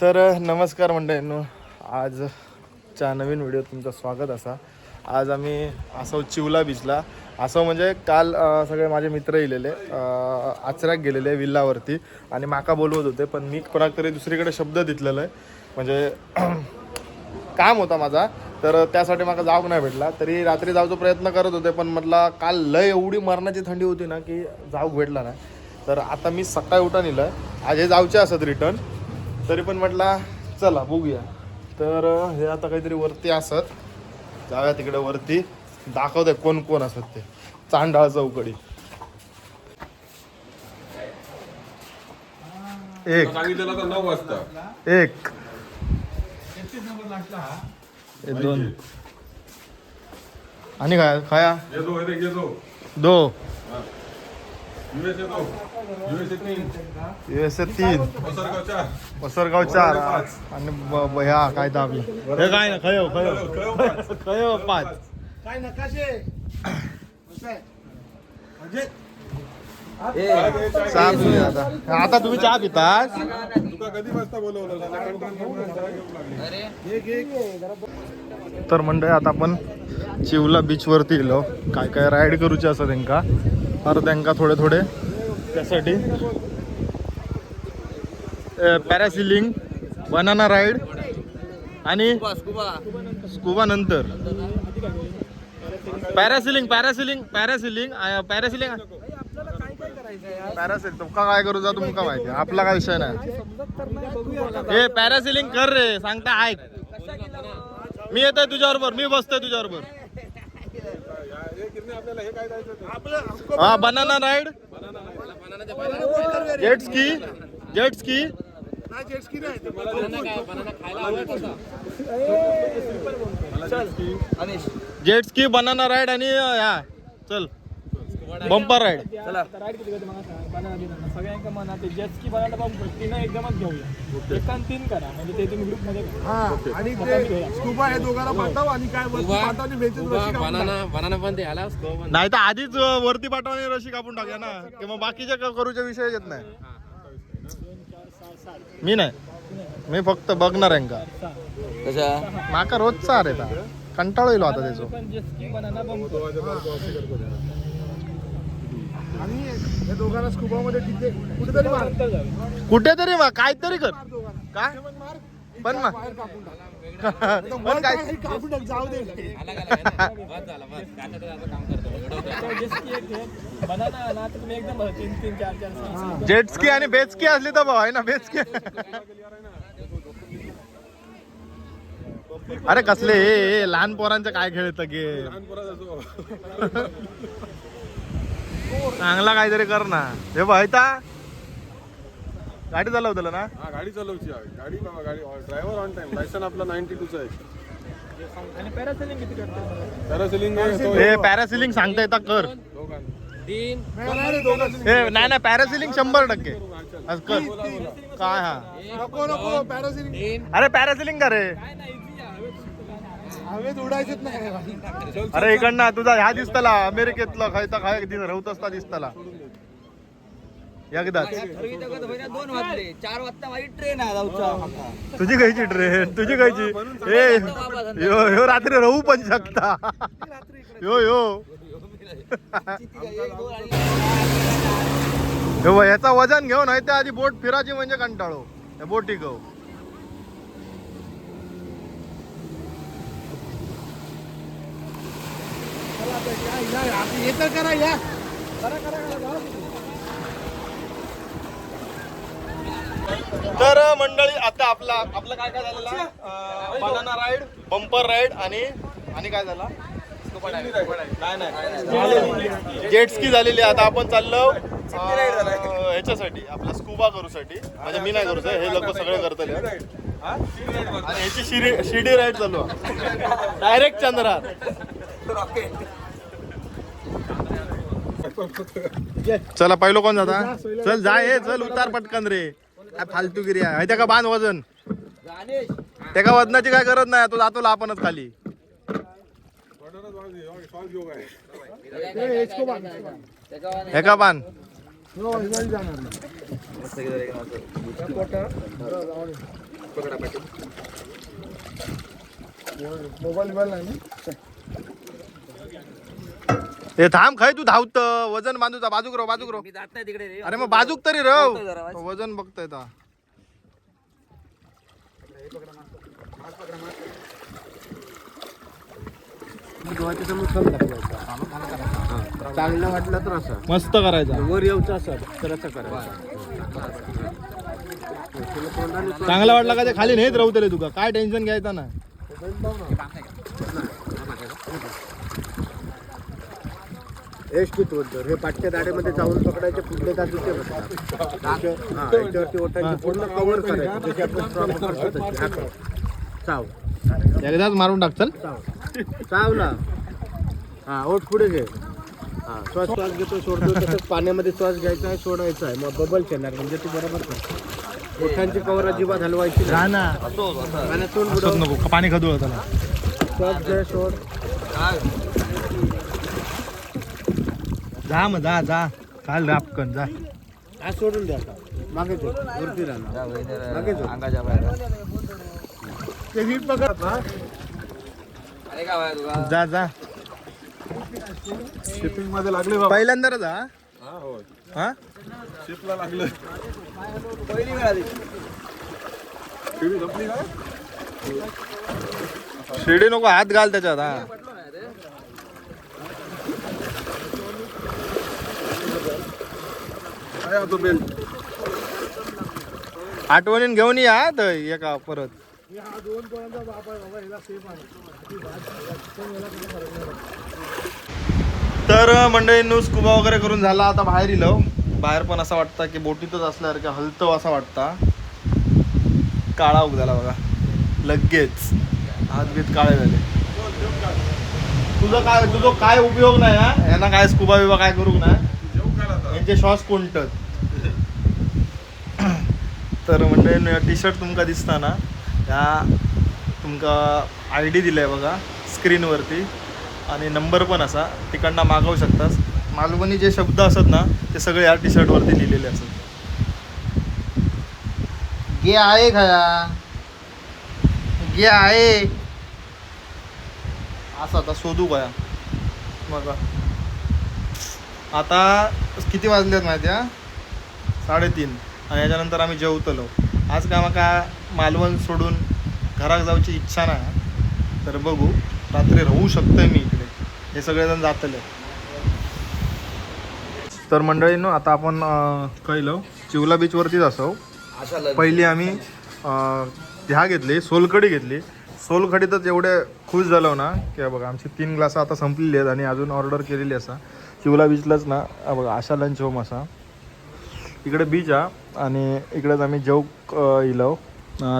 तर नमस्कार मंडळींनो, आजच्या नवीन व्हिडिओत तुमचं स्वागत असा. आज आम्ही असं चिवला बीचला असं म्हणजे काल सगळे माझे मित्र गेलेले आचऱ्याक गेलेले विल्लावरती आणि माका बोलवत होते, पण मी कोणाक तरी दुसरीकडे शब्द दिलेलं आहे म्हणजे काम होता माझा, तर त्यासाठी मला जाऊक नाही भेटला. तरी रात्री जाऊचा प्रयत्न करत होते, पण म्हटलं काल लय एवढी मरणाची थंडी होती ना की जाऊक भेटला नाही. तर आता मी सकाळी उठा नेलं, आज हे जाऊचे असत रिटर्न, तरी पण म्हटलं चला बघूया. तर हे आता काहीतरी वरती असत, जाऊया तिकडे वरती, दाखवते कोण कोण असत ते. चांडाळ चौकडी एक 9 वाजता एक दोन आणि काय खाया दो USA 3 वसरगाव 4 आणि ह्या काय तर आपलं हे काय ना खयो खयो खयो 5 काय नकाशे म्हणजे चहा पिऊया आता. आता तुम्ही चहा पितास? तुका कधी वाजता बोलवलं? तर मंडळी आता आपण चिवला बीचवरती गेलो. काय काय राईड करूचे असं त्यांका, तर त्यांका थोडे थोडे त्यासाठी पॅरासिलिंग, बनाना राईड आणि स्कुबा नंतर parasailing parasailing parasailing parasailing parasailing तुमका काय करू जा तुमका माहिती, आपला काय विषय नाही. हे पॅरासिलिंग कर रे, सांगता ऐक. मी येतोय तुझ्याबरोबर, मी बसतोय तुझ्याबरोबर. हा banana ride, jet ski, jet ski, jet ski, banana ride आणि ह्या चल बंपर राईड. राईड किती सगळ्यांका म्हणा ते जेटस्की बनायला बंपर तीन एकदमच घेऊया. एकान 3 करा म्हणजे ते तुम्ही ग्रुप मध्ये आणि ते स्कुबा हे दोघांना पाठव आणि काय बनाना पण ते आला नाही तर आधीच वरती पाठवणे रशी कापून टाकूया ना, किंवा बाकीच्या करूच्या विषय येत नाही. मी नाही, मी फक्त बघणार आहे का माका रोजचा अरे ता कंटाळो येलो आता त्याचो. आणि या दोघांना स्कुबा मध्ये तिथे कुठेतरी मार, कुठेतरी काहीतरी कर काय पण पण काय कापून टाक, जाऊ दे. बनाना ना तर तुम्ही एकदम 3-3, 4-4 जेट स्की आणि बेचकी असली तर भाऊ आहे ना बेचकी. अरे कसले हे लहान पोरांचं काय खेळत गेम, चांगला काहीतरी कर ना. हे बघता गाडी चालवतलं ना. गाडी चालवची गाडी ड्रायव्हर ऑन टाइम, लायसन आपला 92 चा आहे. आणि पॅरासेलिंग किती करतो? पॅरासिलिंग हे पॅरासिलिंग सांगता येता कर. हे नाही नाही पॅरासिलिंग 100% आज कर. काय हा नको नको पॅरासेलिंग, अरे पॅरासिलिंग का रे. हवेत उडायचेच नाही. अरे इकडनं तुझा ह्या दिसतला अमेरिकेतला खायचा काय रवत असता दिसतला एकदाच. 2 वाजले, 4 वाजता माझी ट्रेन आहे जाऊचा. तुझी खायची ट्रेन, तुझी खायची. ए यो रात्री राहू पण शकता. यो यो याचा वजन घेऊन आहे त्या आधी बोट फिरायची म्हणजे कंटाळो या बोटी गो. येतं करा या. तर मंडळी आता आपलं काय काय झालेलं, बनाना राईड, बंपर राईड आणि काय झाला, नाही नाही जेट स्की झालेली. आता आपण चाललो ह्याच्यासाठी आपला स्कुबा करूसाठी, म्हणजे मी नाही करू, हे लोक सगळे करतले. आणि ह्याची शिडी राईड चालू डायरेक्ट चंद्रात. चला पहिलो कोण जाता, चल जाय हे चल उतार पटकन रे. काय फालतूगिरी आहे त्या का बांध वजन, त्या का वजनाची काय गरज नाही, तो जातो आपणच खाली. हे का बांध मोबाईल नाही ना? हे थांब खाय तू धावत वजन बांधूचा बाजूक रो मी जात नाही तिकडे रे. अरे मग बाजूक तरी रव वजन बघताय ता चांगलं वाटलं तर असं मस्त करायचा वर येऊचं असं तर असं करायचं. चांगला वाटला का ते खाली नेत राहतले तुका काय टेन्शन घ्यायचं ना हे पाठच्या दाड्यामध्ये चावून पकडायचे पुढले दादूचे याच्यावरती ओटायचे पूर्ण कव्हर करायचं जशी आपण straw पकडतो तशी. हा, चाव एकदाच मारून टाक चल चाव ना. हा ओठ पुढे घे. हा श्वास घेतो सोडतो तसंच पाण्यामध्ये श्वास घ्यायचा आहे सोडायचा आहे मग बबल येणार म्हणजे तू बरोबर कर. ओठांची कव्हर अजिबात हलवायची नाही. जा ना पाण्यातून असंच बुडव. नको पाणी खदू त्याला श्वास घे सोड. जा मग जा काल रापकन जा हा सोडून द्या आता. मागे तो वरती राहणार मागे तो. अंगाच्या बाहेर. ते वीट पकड ना. अरे काय बाय तुला जा शिपिंग मध्ये लागले बाबा. पहिल्यांदा जा हा होय हा शिपला लागलं. पहिली वेळ आली. शिडी संपली काय? शिडी नको हात घाल त्याच्यात हा काय होतो बेल. आठवणीन घेऊन या तर एका परत तर मंडळींनो स्कुबा वगैरे करून झाला आता बाहेर इलो बाहेर पण असं वाटतं की बोटीतच असल्यासारखं हलतं असं वाटतं काळा उग झाला बघा लगेच हात बीत काळे झाले तुझं काय उपयोग नाही हा यांना काय स्कुबा बिबा काय करू नाही यांचे श्वास कोणतत तर म्हणजे टी शर्ट तुमका दिसता ना ह्या तुमका ID दिलाय बघा स्क्रीनवरती आणि नंबर पण असा तिकडनं मागवू शकतास मालवणी जे शब्द असत ना ते सगळे ह्या टी शर्टवरती लिहिलेले असत गे आहे खया गे आहे असं आता शोधू काय मग आता किती वाजलेत माहिती आहे 3:30 आणि याच्यानंतर आम्ही जेवतलो आज का माका मालवण सोडून घरात जाऊची इच्छा नाही तर बघू रात्री राहू शकतोय मी इकडे हे सगळेजण जातले तर मंडळींनो आता आपण कळलो चिवला बीचवरतीच असो पहिली आम्ही ह्या घेतली सोलकढी घेतली सोलकढीतच एवढे खुश झालो ना की बघा आमची 3 ग्लास आता संपलेली आहेत आणि अजून ऑर्डर केलेली असा चिवला बीचलाच ना बघा आशा लंच होम असा इकडे बीच आहे आणि इकडेच आम्ही जेवक इलो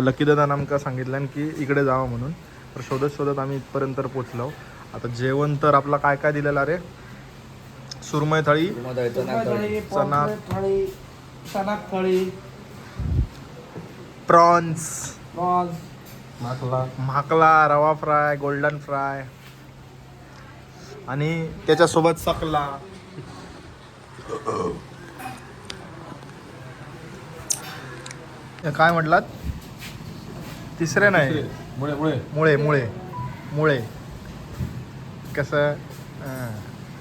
लकीदादान आमका सांगितलं की इकडे जावं म्हणून तर शोधत आम्ही इथपर्यंत पोचलो आता जेवण तर आपला काय काय दिलेलं रे सुरमई थाळी चना थाळी प्रॉन्स प्रॉन्स माकला रवा फ्राय गोल्डन फ्राय आणि त्याच्यासोबत सकला काय म्हटलात तिसरे नाही मुळे कसं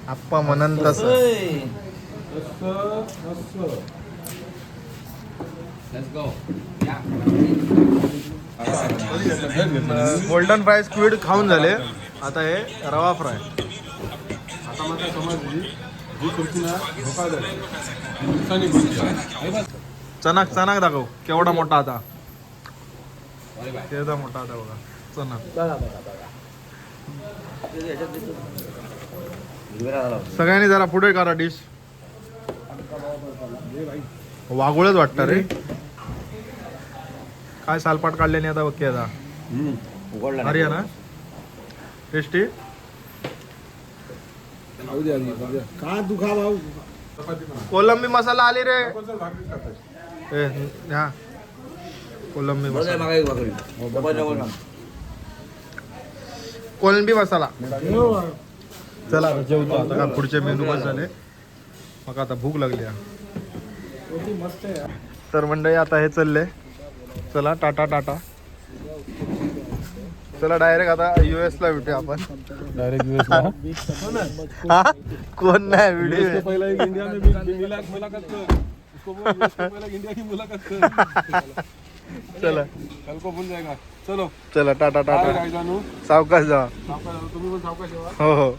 आप्पा म्हणन तसं गोल्डन फ्राय स्क्विड खाऊन झाले आता हे रवा फ्राय आता मात्र समजली जी खुर्ची ना धोका झाली नुकसानी खुर्ची चनाक दाखव केवढा मोठा आता केवढा मोठा आता बघा चनाक सगळ्यांनी जरा पुढे करा डिश वागुळच वाटतं रे काय सालपाट काढल्याने आता बघ आता भारी आहे ना टेस्टी का दुखा भाऊ कोलंबी मसाला आली रे ए हा कोलंबी मसाला कोलंबी मसाला चला आता जेवतो आता का पुढचे मेनू बस झाले मग आता भूक लागली मस्त आहे तर मंडळी आता हे चालले चला टाटा टाटा. चला डायरेक्ट आता US ला भेटूया आपण. डायरेक्ट US ला हा? कोण नाही व्हिडिओ पहिला इंडिया में मुलाकात कर उसको बोल पहिला इंडिया की मुलाकात कर. चला कल को भूल जाएगा. चलो चला टाटा टाटा. काय जानू सावकाश जा. तुम्ही पण सावकाश ठेवा. हो हो.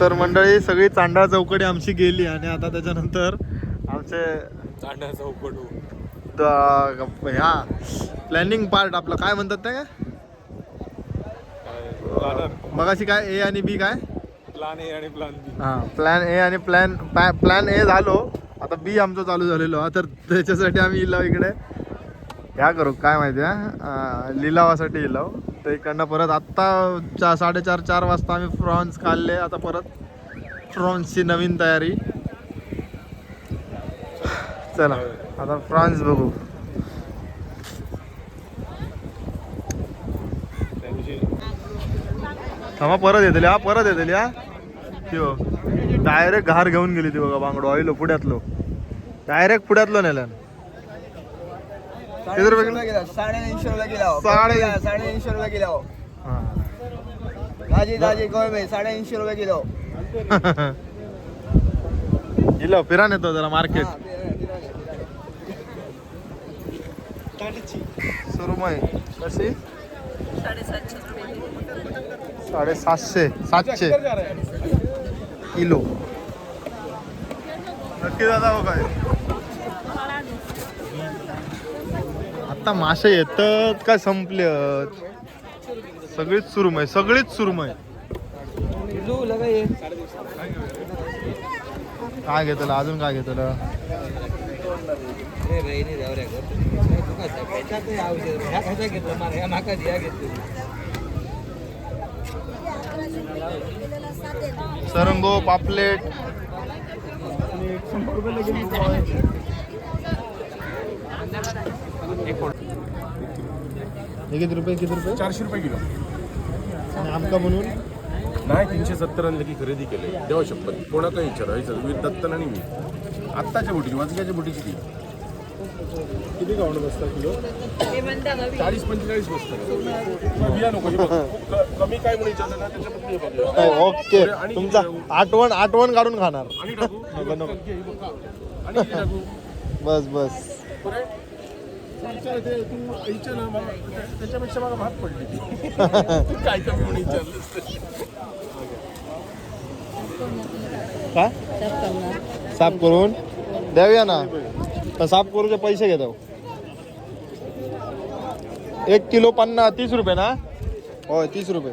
तर मंडळी सगळी चांडाळ चौकडी आमची गेली आणि आता त्याच्यानंतर आमचे चांडा चौकट ह्या प्लॅनिंग पार्ट आपलं काय म्हणतात ते काय मगाशी काय ए आणि बी काय प्लान ए आणि प्लान बी. हां प्लॅन ए आणि प्लॅन ए झालो. आता बी आमचं चालू झालेलो हा. तर त्याच्यासाठी आम्ही इलाव इकडे ह्या करू काय माहिती आहे लिलावासाठी इलाव. तर इकडनं परत आत्ता 4:30 वाजता आम्ही प्रॉन्स खाल्ले. आता परत प्रॉन्सची नवीन तयारी. चला आता प्रॉन्स बघू. थांबा परत येतली हा परत येतली हा. त्यो डायरेक्ट घार घेऊन गेली ती बघा बांगडो ऑइलो पुढ्यातलो डायरेक्ट पुढ्यातलो नेल्यान. किती रुपये किलो? 350 रुपये किलो. 350 रुपये किलो. हां ताजी गोय में 350 रुपये किलो. इलो फिरा नेतो जरा मार्केट. सुरमई कशी 700 किलो. नक्की दादा हो काय आता मासे येतात काय संपलेत. सगळीच सुरमई. काय घेतलं अजून काय घेतलं. सरंगो पापलेट 100 रुपये लगेच. किती रुपये 400 रुपये किलो. आणि आमका म्हणून नाही 370 आणलं की खरेदी केले देवा शपथ कोणाचा विचारायचं मी दत्तन आणि मी आत्ताच्या बोटीची वाजग्याच्या बोटीची ती किती गावणं बसतात किलो? 40-45 बसतात. बिया नको हे बघ. कमी काय म्हणून विचारलं ना त्याच्यामध्ये हे बघ. ओके तुमचा आठवण काढून खाणार. आणि टाकू नको. हे बघ का. आणि हे टाकू बस बरं. विचार ते तू विचार ना मला त्याच्यापेक्षा मला भात पडली ती. तू काय कमी म्हणून विचारलं काय साफ करून द्याव्या ना. तर साफ करूचे पैसे घेतो. 1 किलो 30 रुपये ना. होय 30 रुपये.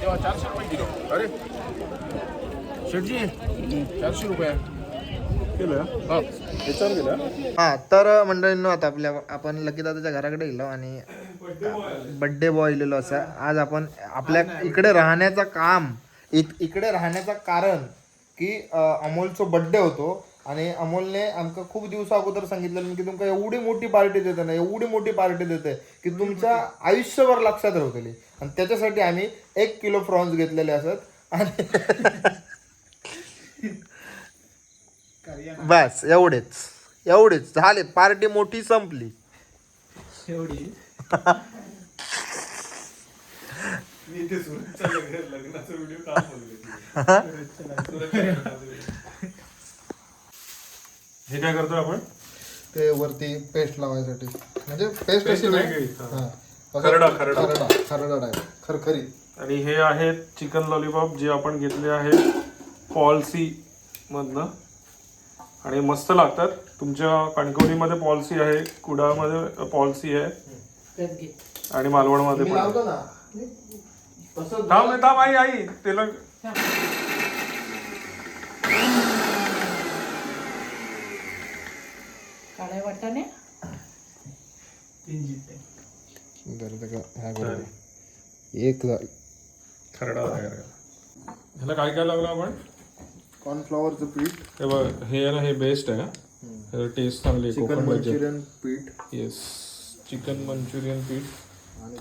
तेव्हा 400 रुपये किलो. अरे शेटजी 400 रुपये केलं हा त्याच्यावर गेलं. हा तर मंडळींनो आता आपण लकी दादाच्या घराकडे गेलो आणि बड्डे बॉय गेलेलो असा. आज आपण आपल्या इकडे राहण्याचं काम इकडे राहण्याचं कारण की अमोलचं बड्डे होतो आणि अमोलने आमका खूप दिवसा अगोदर सांगितलं की तुमका एवढी मोठी पार्टी देते की तुमच्या आयुष्यभर लक्षात राहतली. आणि त्याच्यासाठी आम्ही 1 किलो प्रॉन्स घेतलेले असत आणि बस एवढेच झाले. पार्टी मोठी संपली. एवढी मी ते लग्नाचा व्हिडिओ का हे काय करतो आपण ते वरती पेस्ट लावायसाठी म्हणजे पेस्ट अशी नाही खरडा टाईप खरखरीत. आणि हे आहेत चिकन लॉलीपॉप जे आपण घेतले आहेत पॉल्सी मधनं आणि मस्त लागतात. तुमच्या कणकवलीमध्ये पॉल्सी आहे, कुडामध्ये पॉल्सी आहे आणि मालवणमध्ये पण आहे. थांब आई त्याला काळ्या वाटाणे एक खरडा ह्याला काय काय लागलं आपण कॉर्नफ्लॉवरचं पीठ. हे बघ हे आहे ना हे बेस्ट आहे ना टेस्ट चांगली. चिकन मंचुरियन पीठ. येस चिकन मंचुरियन पीठ.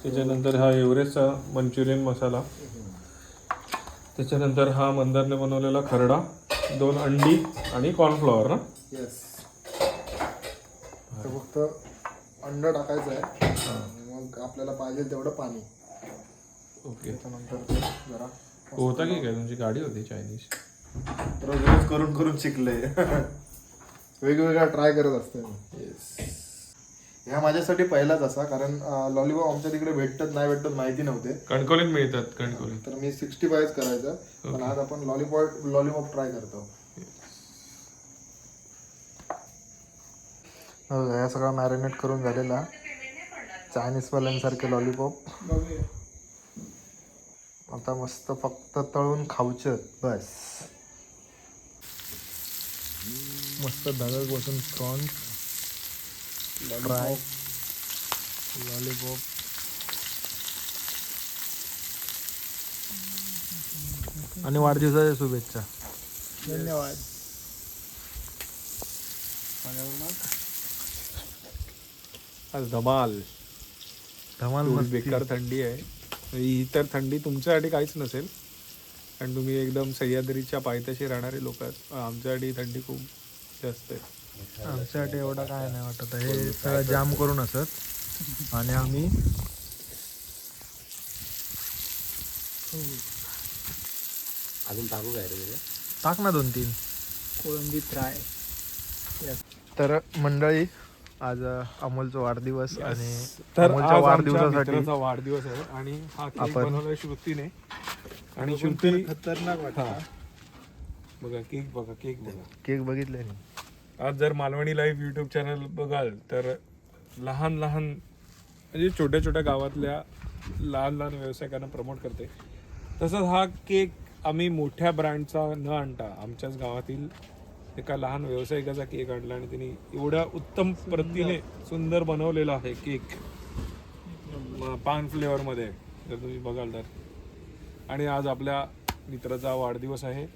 त्याच्यानंतर हा एव्हरेस्टचा मंचुरियन मसाला. त्याच्यानंतर हा मंदारने बनवलेला खरडा 2 अंडी आणि कॉर्नफ्लॉवर ना. येस. तर फक्त अंड टाकायचं आहे आणि मग आपल्याला पाहिजे तेवढं पाणी. ओके. त्याच्यानंतर ते जरा होता की काय तुमची गाडी होती चायनीज. रोज रोज करून करून शिकले. वेगवेगळा ट्राय करत असते मी. ह्या माझ्यासाठी पहिलाच असा, कारण लॉलीपॉप आमच्या तिकडे भेटत नाही भेटत माहिती नव्हते. कणकवलीत मिळतात कणकवलीत. तर मी 65 करायचं, पण आज आपण लॉलीपॉप ट्राय करतो. ह्या सगळा मॅरिनेट करून झालेला चायनीजवाल्यांसारखे लॉलीपॉप. आता मस्त फक्त तळून खाऊचं बस. मस्त धगक बसून प्रॉन्स फ्राय लॉलीपॉप. आणि वाढदिवसाच्या शुभेच्छा. धन्यवाद. आज धमाल मस्त. बेकार थंडी आहे. ही तर थंडी तुमच्यासाठी काहीच नसेल, कारण तुम्ही एकदम सह्याद्रीच्या पायथ्याशी राहणारे लोक आहेत. आमच्यासाठी थंडी खूप जास्त आहे. आमच्यासाठी एवढा काय नाही वाटत. हे सगळं जाम करून असत आणि आम्ही अजून टाकू काय रे? टाक ना 2-3 कोळंबी फ्राय. तर मंडळी, आज अमोलचा वाढदिवस आणि तर अमोलच्या आज वाढदिवसासाठी मित्राचा वाढदिवस आहे आणि हा केक आपण- बनवलाय श्रुतीने. आणि श्रुती खतरनाक वाटतं. बघा केक बघा, केक बघा. केक बघितले ना. आज जर मालवणी लाईव्ह यूट्यूब चॅनल बघाल तर लहान लहान म्हणजे छोट्या छोट्या गावातल्या लहान लहान व्यावसायिकांना प्रमोट करते. तसंच हा केक आम्ही मोठ्या ब्रँडचा न आणता आमच्याच गावातील एका लहान व्यावसायिकाचा केक आणला आणि त्यांनी एवढ्या उत्तम प्रतीने सुंदर बनवलेला आहे केक, पान फ्लेवरमध्ये जर तुम्ही बघाल तर. आणि आज आपल्या मित्राचा वाढदिवस आहे.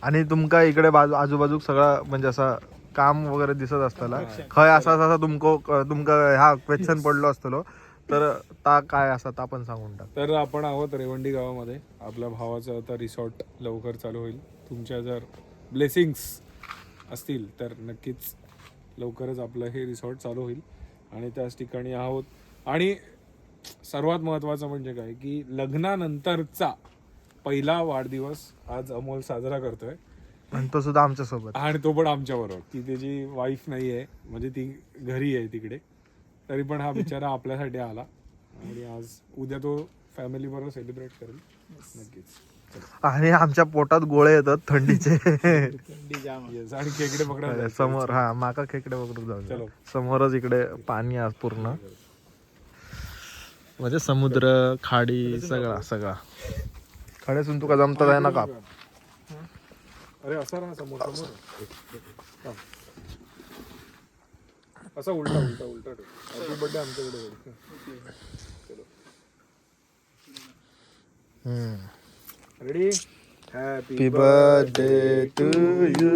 आणि तुमका इकडे आजूबाजू सगळा म्हणजे असा काम वगैरे दिसत असताना खय असा तुमका हा क्वेश्चन पडलो असतलो, तर ता काय असा ता पण सांगून टाक. तर आपण आहोत रेवंडी गावामध्ये. आपल्या भावाचं आता रिसॉर्ट लवकर चालू होईल. तुमच्या जर ब्लेसिंग्स असतील तर नक्कीच लवकरच आपलं हे रिसॉर्ट चालू होईल आणि त्याच ठिकाणी आहोत. आणि सर्वात महत्त्वाचं म्हणजे काय की लग्नानंतरचा पहिला वाढदिवस आज अमोल साजरा करतोय. आणि तो सुद्धा आमच्या सोबत. आणि तो पण आमच्या बरोबर. ती त्याची वाईफ नाही आहे, म्हणजे ती घरी आहे तिकडे, तरी पण हा बिचारा आपल्यासाठी आला आणि आज उद्या तो फॅमिली बरोबर सेलिब्रेट करेल नक्कीच. आणि आमच्या पोटात गोळे येतात थंडीचे. Yes, आणि खेकडे पकडा समोर हा माका खेकडे पकडून जाऊ. चलो. समोरच इकडे पाणी आहे पूर्ण, म्हणजे समुद्र खाडी सगळा. खडेसून तुका जमतात आहे ना का. अरे असा ना समोर समोर असा उलटा उलटा उलटा हॅपी बर्थडे आमच्याकडे. Ready. Happy birthday to you.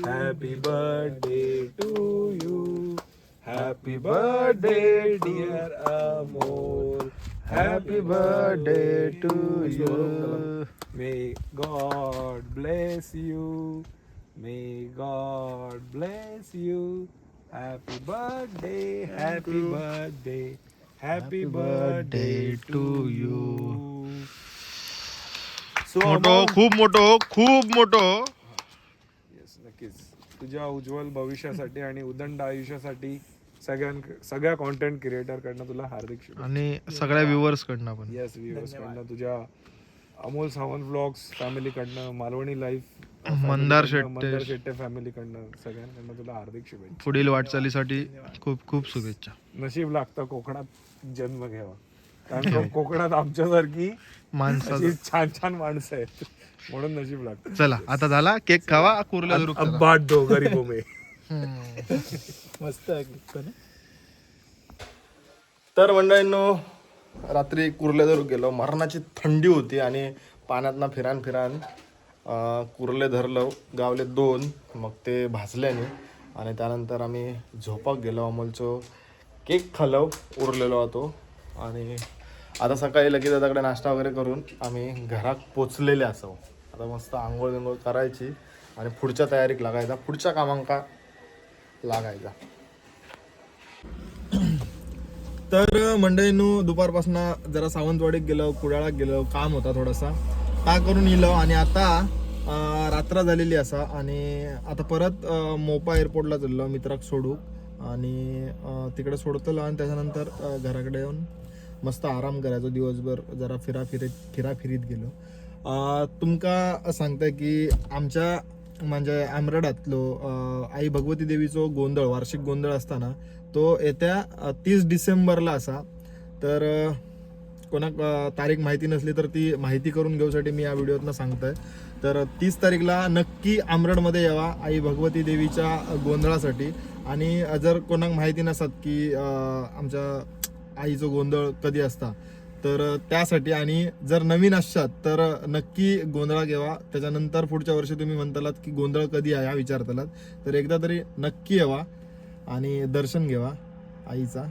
Happy birthday to you. Happy birthday dear Amol. Happy birthday to you. May God bless you. May God bless you. Happy birthday, happy birthday, happy birthday to you. So खूप मोठो. Yes, नक्कीच. तुझ्या उज्ज्वल भविष्यासाठी आणि उदंड आयुष्यासाठी सगळ्या content creator कडनं तुला हार्दिक शुभेच्छा. आणि सगळ्या व्ह्युअर्स कडनं पण. येस, व्ह्युअर्स कडनं, तुझ्या अमोल सावंत व्लॉग्स फॅमिली कडनं, मालवणी लाईफ मंदार शेट्टे फॅमिली कडनं, सगळ्यांकडनं तुला हार्दिक शुभेच्छा. पुढील वाटचालीसाठी खूप खूप शुभेच्छा. नशीब लागतं कोकणात जन्म घ्यावा, कारण कोकणात आमच्यासारखी माणसं अशी छान छान माणसं आहेत, म्हणून नशीब लागतं. चला आता झाला केक खावा. कुर्ला बाट दो गरीबो में. मस्त तर मंडळींनो, रात्री कुर्लेधर गेलो. मरणाची थंडी होती आणि पाण्यातनं फिरान कुर्ले धरलं. गावले 2, मग ते भाजल्याने. आणि त्यानंतर आम्ही झोपाक गेलो. अमोलचो केक खालो उरलेलो होतो. आणि आता सकाळी लगेच त्याच्याकडे नाश्ता वगैरे करून आम्ही घरात पोचलेले असो. आता मस्त आंघोळ बिंघोळ करायची आणि पुढच्या तयारीक लागायचा, पुढच्या कामांका लागायचा. तर मंडळींनो दुपारपासून जरा सावंतवाडीत गेलो, कुडाळात गेलो, काम होता थोडासा, का करून येलो आणि आता रात्र झालेली असा आणि आता परत मोपा एअरपोर्टला चाललो मित्राक सोडू आणि तिकडे सोडतलो आणि त्याच्यानंतर घराकडे येऊन मस्त आराम करायचो दिवसभर, जरा फिराफिरीत गेलो. तुमका सांगताय की आमच्या म्हणजे आमरडातलो आई भगवती देवीचो गोंधळ, वार्षिक गोंधळ असताना तो येत्या 30 डिसेंबरला असा. तर कोणाक तारीख माहिती नसली तर ती माहिती करून घेऊसाठी मी या व्हिडिओतनं सांगतोय. तर 30 तारीखला नक्की आमरडमध्ये यावा आई भगवती देवीच्या गोंधळासाठी. आणि जर कोणाक माहिती नसत की आमच्या आईचं गोंधळ कधी असता तर त्यासाठी, आणि जर नवीन असतात तर नक्की गोंधळा घेवा. त्याच्यानंतर पुढच्या वर्षी तुम्ही म्हणतालात की गोंधळ कधी आहे हा विचारतालात तर एकदा तरी नक्की यावा आणि दर्शन घेवा आईचा.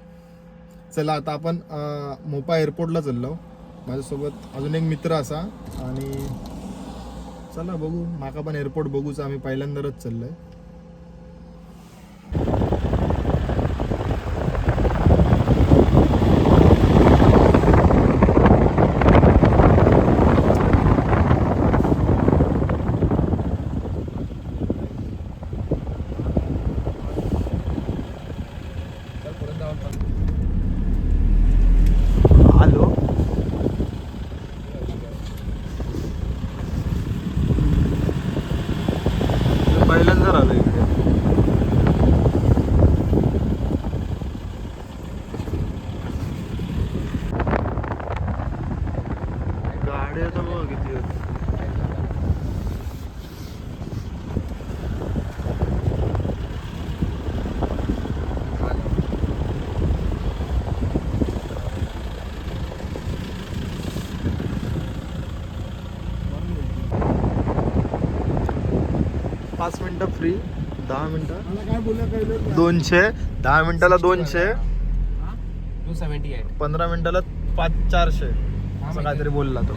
चला आता आपण मोपा एअरपोर्टला चाललो, माझ्यासोबत अजून एक मित्र असा आणि चला बघू, माका पण एअरपोर्ट बघूच, आम्ही पहिल्यांदाच चाललोय. आलो पहिल्यांदा आलो इकडे. गाड्याचा बघ किती होत. पाच मिनिटं फ्री, 10 मिनिटं काय बोलला काय 200, 10 मिनिटाला 200, 278. 15 मिनिटाला 400 असं काहीतरी बोलला तो.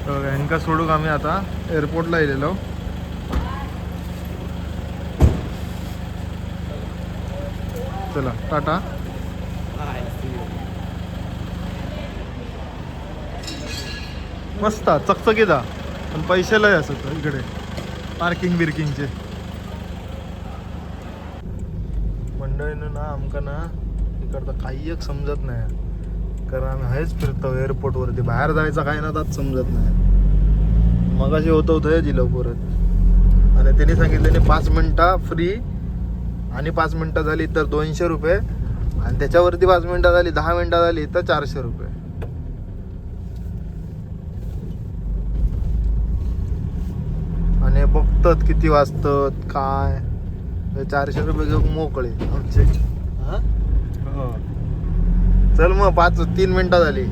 ह्यांका सोडूक आम्ही आता एअरपोर्टला गेलेलो. चला टाटा. मस्त चकचकीत हा, पण पैसे लय असत इकडे पार्किंग बिर्किंगचे. मंडळीनं ना आमका ना इकडचं काही एक समजत नाही, कारण आम्ही हेच फिरतो एअरपोर्टवरती, बाहेर जायचं काय ना त्यात समजत नाही. मगाशी होतं हे दिलं परत आणि त्यांनी सांगितलं 5 मिनिटं फ्री आणि 5 मिनिटं झाली तर 200 रुपये आणि त्याच्यावरती 5 मिनिटं झाली, 10 मिनिटं झाली तर 400 रुपये. आणि बघतात किती वाजतात काय, 400 रुपये घेऊन मोकळे आमचे. चल मग 3 मिनिटं झाली.